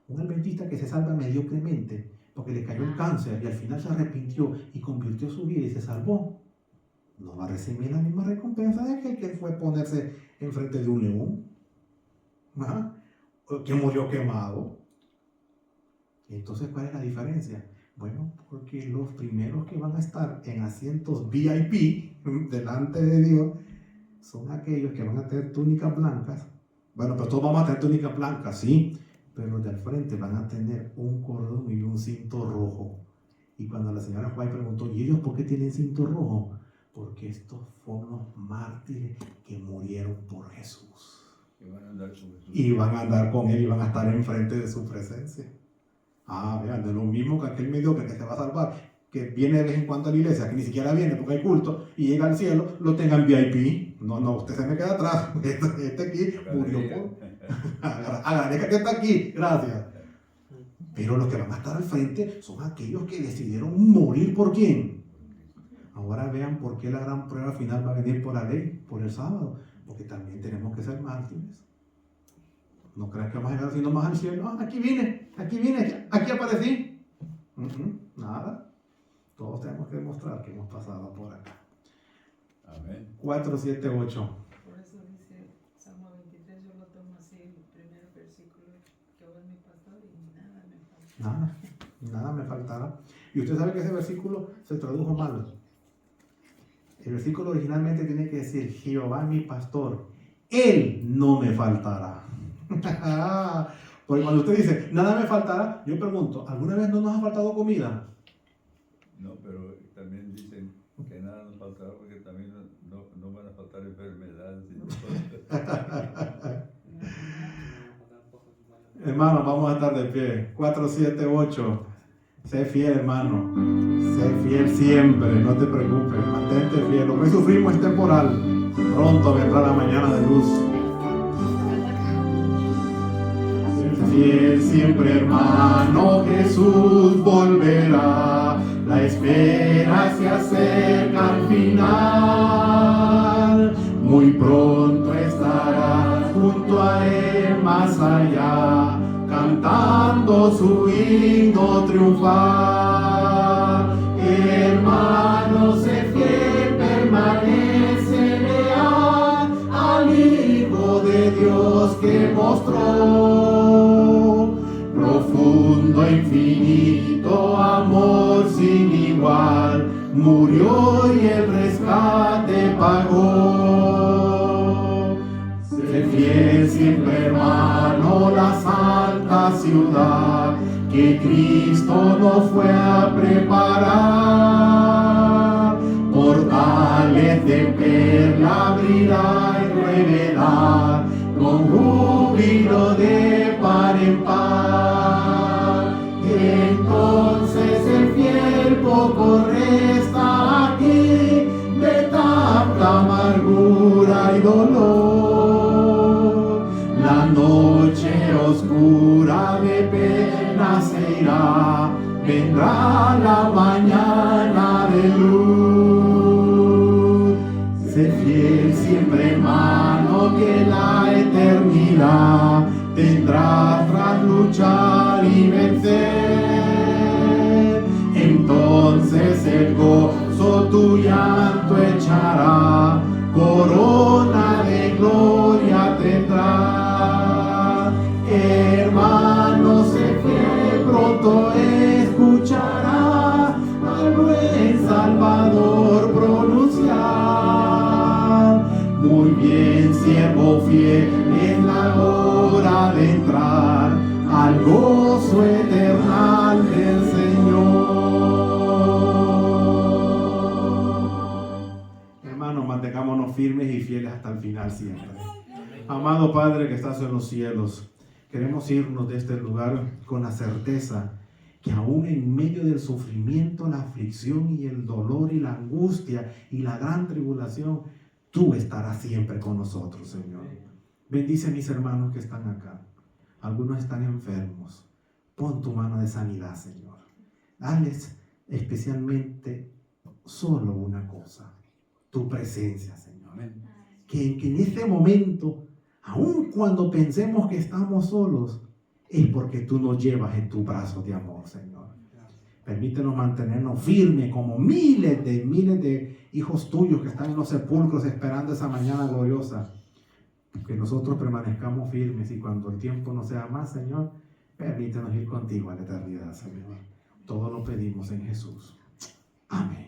[SPEAKER 1] Un adventista que se salva mediocremente porque le cayó el cáncer y al final se arrepintió y convirtió su vida y se salvó, no va a recibir la misma recompensa de aquel que fue ponerse enfrente de un león, que murió quemado. Entonces, ¿cuál es la diferencia? Bueno, porque los primeros que van a estar en asientos VIP delante de Dios son aquellos que van a tener túnicas blancas. Bueno, pero todos vamos a tener túnicas blancas, sí, pero los de al frente van a tener un cordón y un cinto rojo. Y cuando la señora White preguntó: ¿y ellos por qué tienen cinto rojo? Porque estos fueron los mártires que murieron por Jesús.
[SPEAKER 2] Y van a andar con Jesús.
[SPEAKER 1] Y van a andar con Él y van a estar enfrente de su presencia. Vean, de lo mismo que aquel mediocre que se va a salvar, que viene de vez en cuando a la iglesia, que ni siquiera viene porque hay culto, y llega al cielo, lo tengan VIP. No, usted se me queda atrás. Este aquí murió por... Agradezca que está aquí, gracias. Pero los que van a estar al frente son aquellos que decidieron morir por quién. Ahora vean por qué la gran prueba final va a venir por la ley, por el sábado. Porque también tenemos que ser mártires. No creas que vamos a llegar haciendo más al cielo. Ah, aquí vine, aquí aparecí. Nada. Todos tenemos que demostrar que hemos pasado por acá.
[SPEAKER 2] Amén.
[SPEAKER 1] 4, 7, 8.
[SPEAKER 5] Por eso dice Salmo 23, yo lo tomo así, el primer versículo, Jehová es mi pastor y nada me falta.
[SPEAKER 1] Nada me faltará. Y usted sabe que ese versículo se tradujo mal. El versículo originalmente tiene que decir, Jehová es mi pastor, Él no me faltará. Porque cuando usted dice, nada me faltará, yo pregunto, ¿alguna vez no nos ha faltado comida?
[SPEAKER 2] No, pero también dicen que nada nos faltará porque también no van a faltar enfermedades.
[SPEAKER 1] Hermano, vamos a estar de pie. 4, 7, 8. Sé fiel, hermano. Sé fiel siempre, no te preocupes. Mantente fiel. Lo que sufrimos es temporal. Pronto vendrá la mañana de luz. Sé fiel siempre, hermano. Jesús volverá. La espera se acerca al final. Muy pronto estará junto a Él más allá, cantando su himno triunfal. Hermano, sé fiel, permanece leal al Hijo de Dios que mostró profundo, infinito amor sin igual. Murió y el rescate pagó. Sé fiel siempre, hermano, la santa ciudad que Cristo nos fue a preparar. Portales de perla abrirá y revelar con júbilo de par en par. Y entonces el fiel poco resta aquí de tanta amargura y dolor. La noche oscura de pena se irá, vendrá la mañana de luz. Sé fiel siempre, hermano, que la eternidad tendrá tras luchar y vencer. Entonces el gozo tu llanto echará, corona de gloria tendrá. Hermano, sé fiel, pronto escuchará al buen Salvador pronunciar. Muy bien, siervo fiel, es la hora de entrar al gozo eternal del Señor. Hermanos, mantengámonos firmes y fieles hasta el final siempre. Amado Padre que estás en los cielos, queremos irnos de este lugar con la certeza que aún en medio del sufrimiento, la aflicción y el dolor y la angustia y la gran tribulación, tú estarás siempre con nosotros, Señor. Bendice a mis hermanos que están acá. Algunos están enfermos. Pon tu mano de sanidad, Señor. Dales especialmente solo una cosa, tu presencia, Señor. Que en este momento, aun cuando pensemos que estamos solos, es porque tú nos llevas en tu brazo de amor, Señor. Permítenos mantenernos firmes como miles de hijos tuyos que están en los sepulcros esperando esa mañana gloriosa. Que nosotros permanezcamos firmes y cuando el tiempo no sea más, Señor, permítenos ir contigo a la eternidad, Señor. Todo lo pedimos en Jesús. Amén.